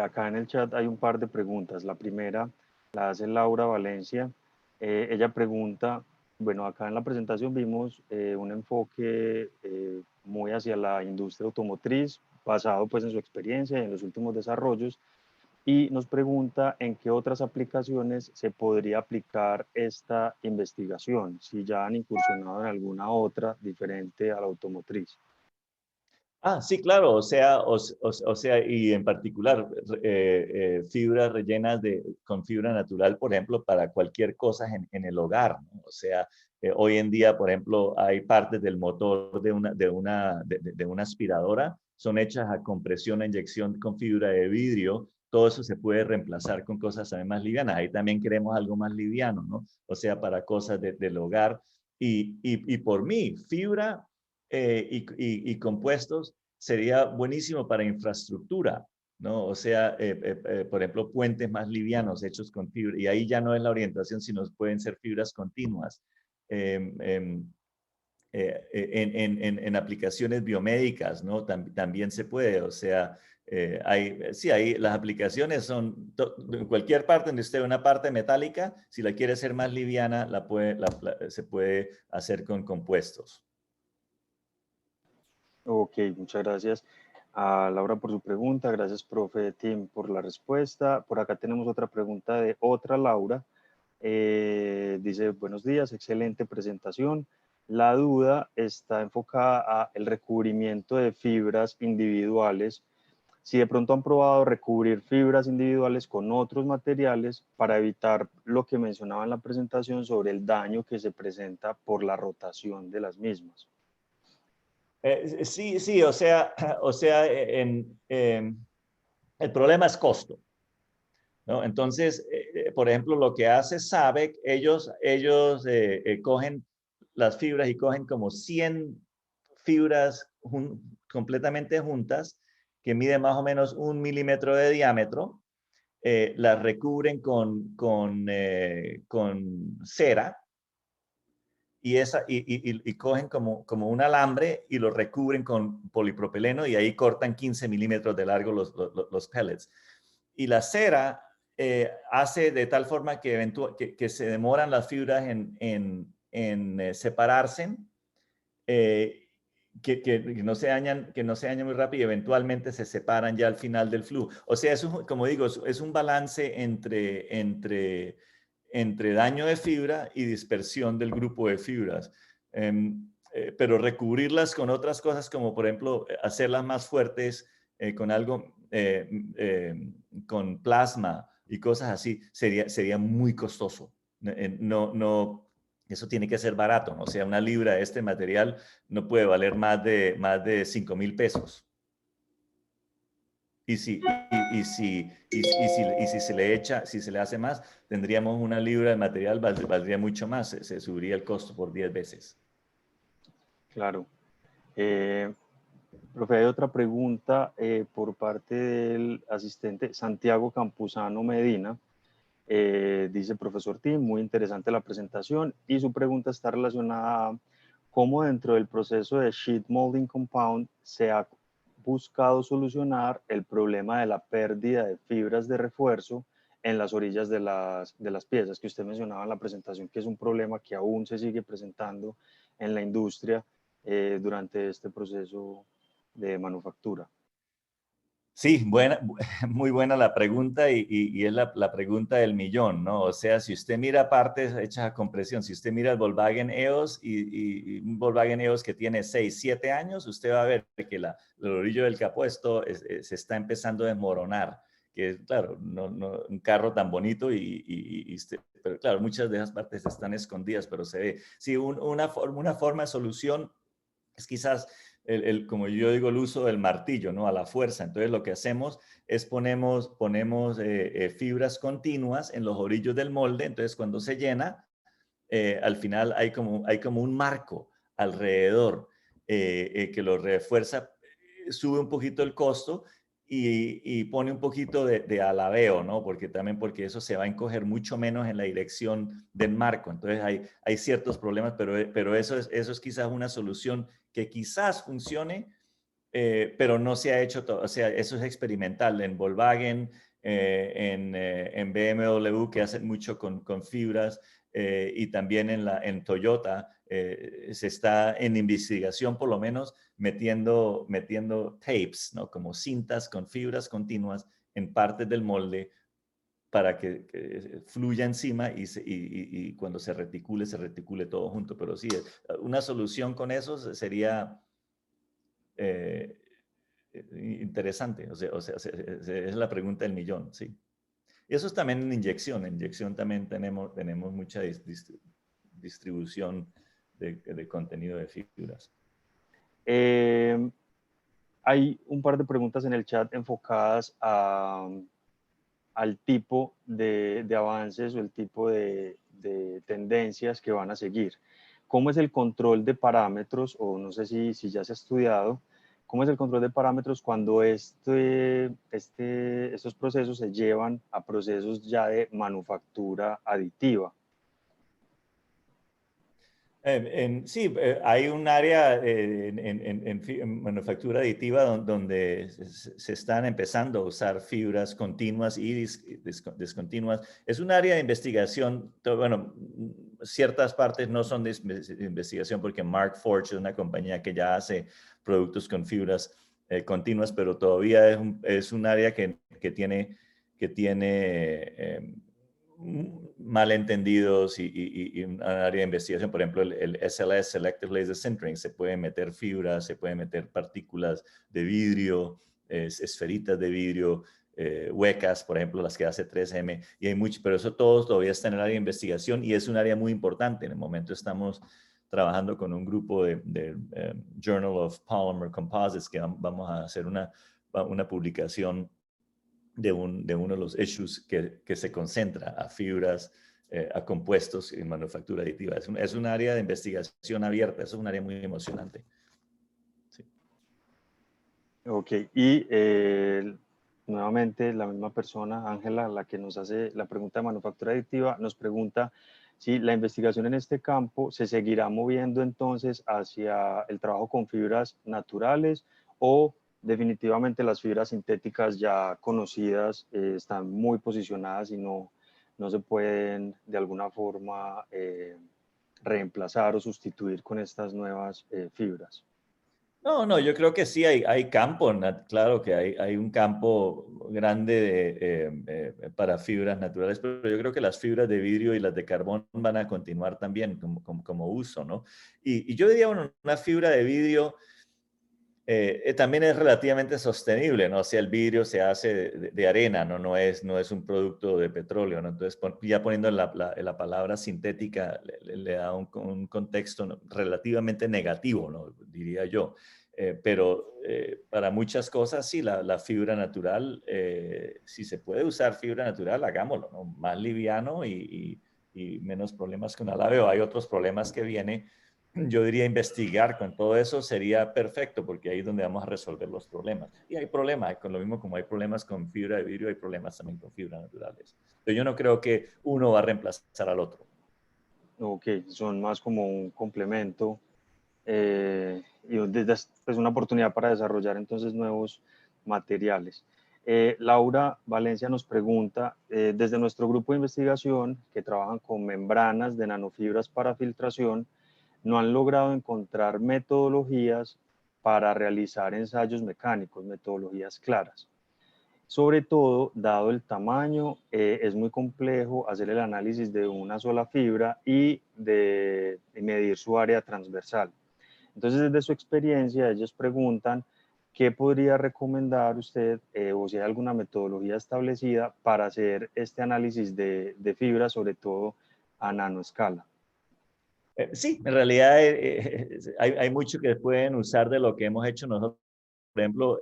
acá en el chat hay un par de preguntas. La primera la hace Laura Valencia. Ella pregunta, bueno, acá en la presentación vimos un enfoque muy hacia la industria automotriz, basado pues en su experiencia y en los últimos desarrollos, y nos pregunta en qué otras aplicaciones se podría aplicar esta investigación, si ya han incursionado en alguna otra diferente a la automotriz. Sí, claro, o sea, y en particular fibras rellenas con fibra natural, por ejemplo, para cualquier cosa en el hogar, ¿no? O sea, hoy en día, por ejemplo, hay partes del motor de una aspiradora, son hechas a compresión, a inyección con fibra de vidrio, todo eso se puede reemplazar con cosas también más livianas. Ahí también queremos algo más liviano, ¿no? O sea, para cosas del hogar. Y por mí, fibra y compuestos sería buenísimo para infraestructura, ¿no? O sea, por ejemplo, puentes más livianos hechos con fibra, y ahí ya no es la orientación, sino pueden ser fibras continuas. Em, em, en aplicaciones biomédicas, ¿no? También se puede, o sea, las aplicaciones son en cualquier parte donde esté una parte metálica, si la quiere hacer más liviana, se puede hacer con compuestos. Ok, muchas gracias a Laura por su pregunta. Gracias, profe Tim, por la respuesta. Por acá tenemos otra pregunta de otra Laura. Dice, buenos días, excelente presentación. La duda está enfocada a el recubrimiento de fibras individuales. Si de pronto han probado recubrir fibras individuales con otros materiales para evitar lo que mencionaba en la presentación sobre el daño que se presenta por la rotación de las mismas. Sí, o sea, el problema es costo, ¿no? Entonces, por ejemplo, lo que hace SABEC, ellos cogen las fibras y cogen como 100 fibras completamente juntas, que miden más o menos 1 milímetro de diámetro, las recubren con cera, y cogen como un alambre y lo recubren con polipropileno y ahí cortan 15 milímetros de largo los pellets. Y la cera hace de tal forma que se demoran las fibras en separarse, que no se dañan muy rápido y eventualmente se separan ya al final del flujo. O sea, como digo, es un balance entre daño de fibra y dispersión del grupo de fibras. Pero recubrirlas con otras cosas, como por ejemplo hacerlas más fuertes con algo, con plasma y cosas así, sería muy costoso. No, eso tiene que ser barato, ¿no? O sea, una libra de este material no puede valer más de 5,000 pesos. Y si se le hace más, tendríamos una libra de material, valdría mucho más, se subiría el costo por 10 veces. Claro. Profe, hay otra pregunta por parte del asistente Santiago Campuzano Medina. Dice, profesor Tim, muy interesante la presentación y su pregunta está relacionada a cómo dentro del proceso de sheet molding compound buscado solucionar el problema de la pérdida de fibras de refuerzo en las orillas de las piezas, que usted mencionaba en la presentación, que es un problema que aún se sigue presentando en la industria durante este proceso de manufactura. Sí, buena, muy buena la pregunta y es la pregunta del millón, ¿no? O sea, si usted mira partes hechas a compresión, si usted mira el Volkswagen EOS y un Volkswagen EOS que tiene 6, 7 años, usted va a ver que el orillo del capó se está empezando a desmoronar, que es, claro, un carro tan bonito pero claro, muchas de esas partes están escondidas, pero se ve. Sí, una forma de solución es quizás como yo digo, el uso del martillo, ¿no? A la fuerza. Entonces lo que hacemos es ponemos fibras continuas en los orillos del molde. Entonces cuando se llena, al final hay como un marco alrededor que lo refuerza, sube un poquito el costo y pone un poquito de alabeo, ¿no? Porque eso se va a encoger mucho menos en la dirección del marco. Entonces hay ciertos problemas, pero eso es quizás una solución que quizás funcione, pero no se ha hecho todo. O sea, eso es experimental en Volkswagen, en BMW, que hacen mucho con fibras, y también en Toyota. Se está en investigación, por lo menos, metiendo tapes, ¿no? Como cintas con fibras continuas en partes del molde para que fluya encima y cuando se reticule todo junto. Pero sí, una solución con eso sería eh, interesante. Es la pregunta del millón, sí. Y eso es también en inyección. En inyección también tenemos mucha distribución de contenido de fibras. Hay un par de preguntas en el chat enfocadas al tipo de avances o el tipo de tendencias que van a seguir. ¿Cómo es el control de parámetros? O no sé si ya se ha estudiado. ¿Cómo es el control de parámetros cuando estos procesos se llevan a procesos ya de manufactura aditiva? Sí, hay un área en manufactura aditiva donde se están empezando a usar fibras continuas y discontinuas. Es un área de investigación. Bueno, ciertas partes no son de investigación porque Markforged es una compañía que ya hace productos con fibras continuas, pero todavía es un área que tiene malentendidos y un área de investigación. Por ejemplo, el SLS, Selective Laser Sintering, se pueden meter fibras, se pueden meter partículas de vidrio, esferitas de vidrio, huecas, por ejemplo, las que hace 3M, y hay mucho, pero eso todo todavía está en el área de investigación y es un área muy importante. En el momento estamos trabajando con un grupo de Journal of Polymer Composites que vamos a hacer una publicación de uno de los issues que se concentra a fibras, a compuestos en manufactura aditiva. Es un área de investigación abierta, es un área muy emocionante. Sí. Ok, y nuevamente la misma persona, Ángela, la que nos hace la pregunta de manufactura aditiva, nos pregunta si la investigación en este campo se seguirá moviendo entonces hacia el trabajo con fibras naturales o definitivamente las fibras sintéticas ya conocidas están muy posicionadas y no se pueden de alguna forma reemplazar o sustituir con estas nuevas fibras. No, yo creo que sí hay campo, claro que hay un campo grande para fibras naturales, pero yo creo que las fibras de vidrio y las de carbón van a continuar también como uso, ¿no? Y yo diría, bueno, una fibra de vidrio también es relativamente sostenible, ¿no? O sea, el vidrio se hace de arena, ¿no? No es un producto de petróleo, ¿no? Entonces, ya poniendo la palabra sintética, le da un contexto relativamente negativo, ¿no? Diría yo. Pero para muchas cosas, sí, la fibra natural, si se puede usar fibra natural, hagámoslo, ¿no? Más liviano y menos problemas con alabeo. Hay otros problemas que vienen. Yo diría investigar con todo eso sería perfecto porque ahí es donde vamos a resolver los problemas. Y hay problemas, con lo mismo como hay problemas con fibra de vidrio, hay problemas también con fibras naturales. Pero yo no creo que uno va a reemplazar al otro. Ok, son más como un complemento y pues una oportunidad para desarrollar entonces nuevos materiales. Laura Valencia nos pregunta, desde nuestro grupo de investigación que trabajan con membranas de nanofibras para filtración, no han logrado encontrar metodologías para realizar ensayos mecánicos, metodologías claras. Sobre todo, dado el tamaño, es muy complejo hacer el análisis de una sola fibra y de medir su área transversal. Entonces, desde su experiencia, ellos preguntan qué podría recomendar usted o si hay alguna metodología establecida para hacer este análisis de fibra, sobre todo a nanoescala. Sí, en realidad hay mucho que pueden usar de lo que hemos hecho nosotros. Por ejemplo,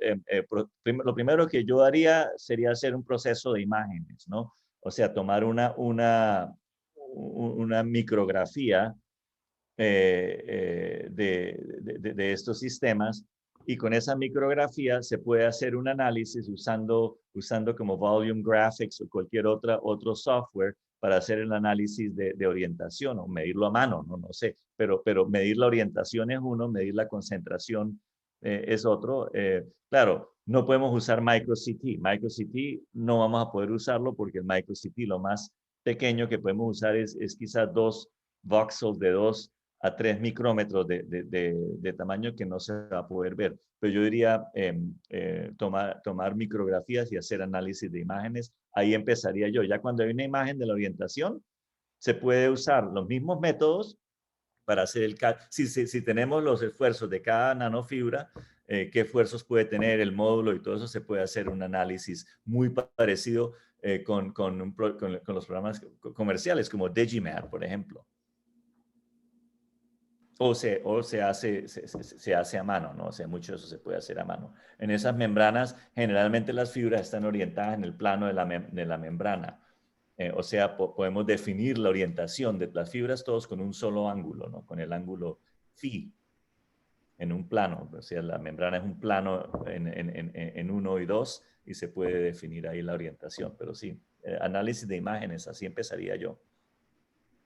lo primero que yo haría sería hacer un proceso de imágenes, ¿no? O sea, tomar una micrografía de estos sistemas y con esa micrografía se puede hacer un análisis usando como Volume Graphics o cualquier otro software para hacer el análisis de orientación o medirlo a mano, no sé, pero medir la orientación es uno, medir la concentración es otro. Claro, no podemos usar MicroCT. MicroCT no vamos a poder usarlo porque el MicroCT lo más pequeño que podemos usar es quizás 2 voxels de 2 a 3 micrómetros de tamaño que no se va a poder ver. Pero yo diría tomar micrografías y hacer análisis de imágenes. Ahí empezaría yo. Ya cuando hay una imagen de la orientación, se puede usar los mismos métodos para hacer si tenemos los esfuerzos de cada nanofibra, qué esfuerzos puede tener el módulo y todo eso, se puede hacer un análisis muy parecido con los programas comerciales como Digimap, por ejemplo. O se hace a mano, ¿no? O sea, mucho de eso se puede hacer a mano. En esas membranas, generalmente las fibras están orientadas en el plano de la membrana. O sea, podemos definir la orientación de las fibras todos con un solo ángulo, ¿no? Con el ángulo phi en un plano. O sea, la membrana es un plano en 1 y 2 y se puede definir ahí la orientación. Pero sí, análisis de imágenes, así empezaría yo.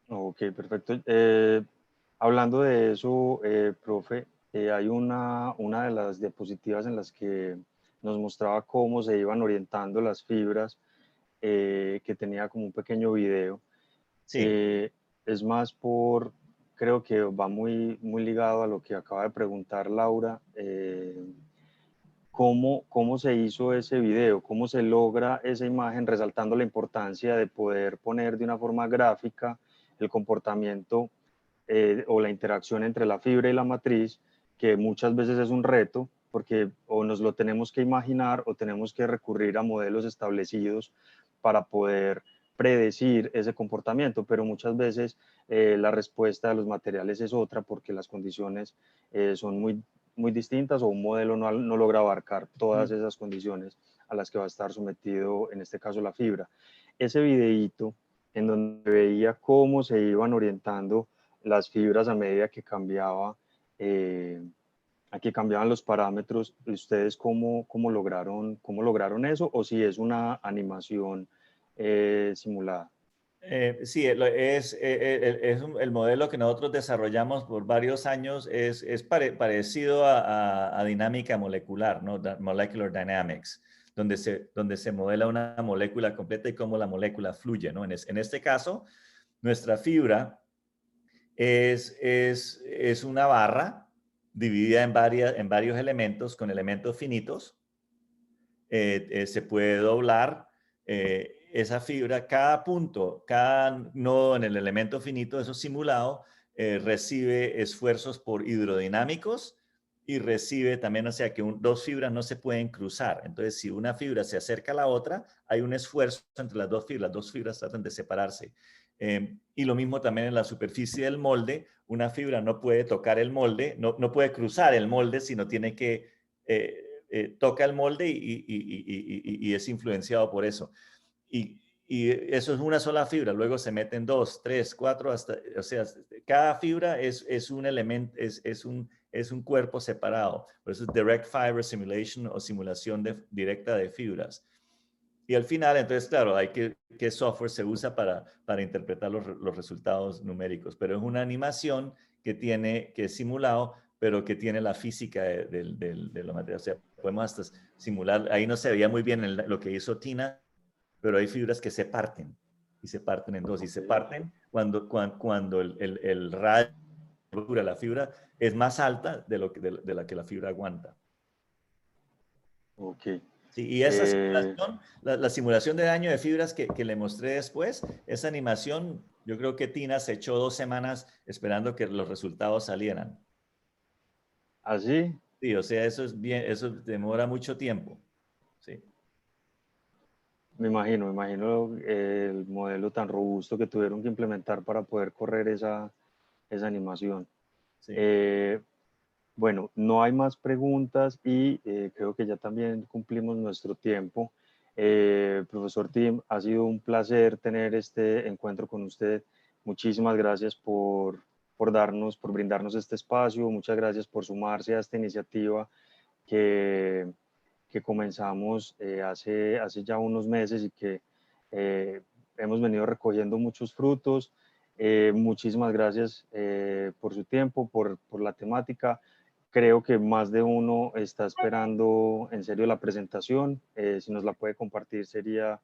Ok, perfecto. Hablando de eso, profe, hay una de las diapositivas en las que nos mostraba cómo se iban orientando las fibras, que tenía como un pequeño video. Sí. Es más creo que va muy ligado a lo que acaba de preguntar Laura. ¿Cómo se hizo ese video? ¿Cómo se logra esa imagen resaltando la importancia de poder poner de una forma gráfica el comportamiento o la interacción entre la fibra y la matriz, que muchas veces es un reto, porque o nos lo tenemos que imaginar o tenemos que recurrir a modelos establecidos para poder predecir ese comportamiento, pero muchas veces la respuesta de los materiales es otra porque las condiciones son muy distintas o un modelo no logra abarcar todas esas condiciones a las que va a estar sometido, en este caso, la fibra. Ese videíto en donde veía cómo se iban orientando las fibras a medida que cambiaban los parámetros, ¿ustedes cómo lograron eso o si es una animación simulada? Sí, el modelo que nosotros desarrollamos por varios años es parecido a dinámica molecular, ¿no? Molecular Dynamics, donde se modela una molécula completa y cómo la molécula fluye, ¿no? En este caso, nuestra fibra es una barra dividida en varios elementos con elementos finitos. Se puede doblar esa fibra. Cada punto, cada nodo en el elemento finito, eso simulado, recibe esfuerzos por hidrodinámicos y recibe también, o sea, que dos fibras no se pueden cruzar. Entonces, si una fibra se acerca a la otra, hay un esfuerzo entre las dos fibras tratan de separarse. Y lo mismo también en la superficie del molde, una fibra no puede tocar el molde, no puede cruzar el molde, sino tiene que toca el molde y es influenciado por eso. Y eso es una sola fibra, luego se meten 2, 3, 4, hasta, o sea, cada fibra es un elemento, es un cuerpo separado. Por eso es Direct Fiber Simulation o simulación directa de fibras. Y al final, entonces, claro, qué software se usa para interpretar los resultados numéricos, pero es una animación que es simulado pero que tiene la física de los materiales. O sea, podemos hasta simular, ahí no se veía muy bien lo que hizo Tina, pero hay fibras que se parten y se parten en dos y se parten cuando el radio de la fibra es más alta de la que la fibra aguanta. Ok. Sí, y esa simulación, la simulación de daño de fibras que le mostré después, esa animación, yo creo que Tina se echó 2 semanas esperando que los resultados salieran. ¿Así? Sí, o sea, eso es bien, eso demora mucho tiempo. Sí. Me imagino el modelo tan robusto que tuvieron que implementar para poder correr esa animación. Sí. Bueno, no hay más preguntas y creo que ya también cumplimos nuestro tiempo. Profesor Tim, ha sido un placer tener este encuentro con usted. Muchísimas gracias por brindarnos este espacio. Muchas gracias por sumarse a esta iniciativa que, que comenzamos hace ya unos meses y que hemos venido recogiendo muchos frutos. Muchísimas gracias por su tiempo, por la temática. Creo que más de uno está esperando en serio la presentación. Si nos la puede compartir sería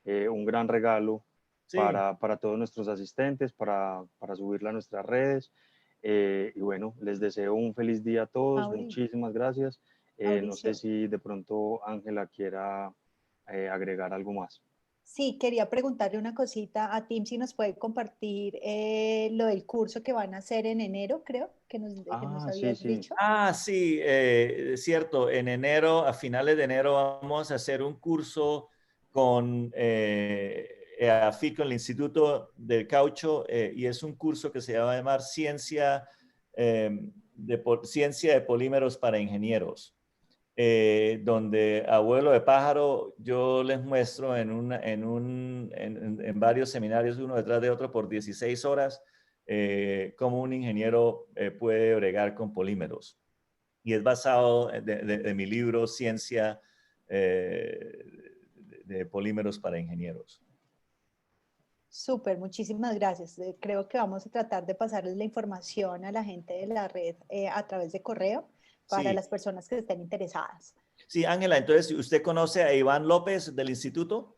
un gran regalo Sí. para todos nuestros asistentes, para subirla a nuestras redes. Y bueno, les deseo un feliz día a todos. Muchísimas gracias. No sé si de pronto Ángela quiera agregar algo más. Sí, quería preguntarle una cosita a Tim, si nos puede compartir lo del curso que van a hacer en enero, creo, que nos habías dicho. Sí, cierto. En enero, a finales de enero, vamos a hacer un curso con AFIT, con el Instituto del Caucho, y es un curso que se va a llamar Ciencia de Polímeros para Ingenieros. Donde abuelo de pájaro yo les muestro en varios seminarios, uno detrás de otro por 16 horas, cómo un ingeniero puede bregar con polímeros. Y es basado de mi libro Ciencia de Polímeros para Ingenieros. Súper, muchísimas gracias. Creo que vamos a tratar de pasarles la información a la gente de la red a través de correo para las personas que estén interesadas. Sí, Ángela, entonces, ¿usted conoce a Iván López del instituto?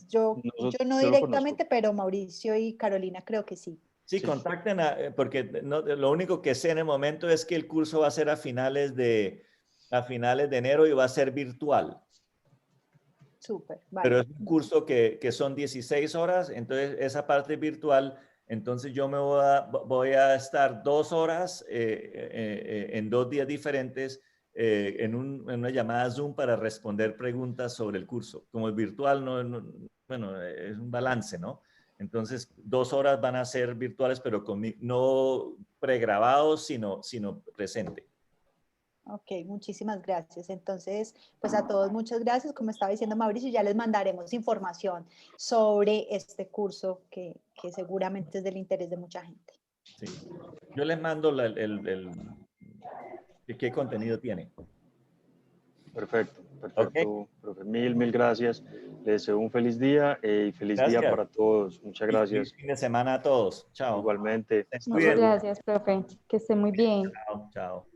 Yo no directamente, pero Mauricio y Carolina creo que sí. Sí, contacten, porque lo único que sé en el momento es que el curso va a ser a finales de enero y va a ser virtual. Súper, vale. Pero es un curso que son 16 horas, entonces esa parte virtual, entonces yo voy a estar 2 horas en 2 días diferentes en una llamada Zoom para responder preguntas sobre el curso. Como es virtual, bueno, es un balance, ¿no? Entonces, 2 horas van a ser virtuales, pero no pregrabados, sino presente. Ok, muchísimas gracias. Entonces, pues a todos muchas gracias. Como estaba diciendo Mauricio, ya les mandaremos información sobre este curso que seguramente es del interés de mucha gente. Sí. Yo les mando qué contenido tiene. Perfecto, perfecto. Profe, mil gracias. Les deseo un feliz día y feliz día para todos. Muchas gracias. Fin de semana a todos. Chao. Igualmente. Muchas gracias, profe. Que esté muy bien. Chao, chao.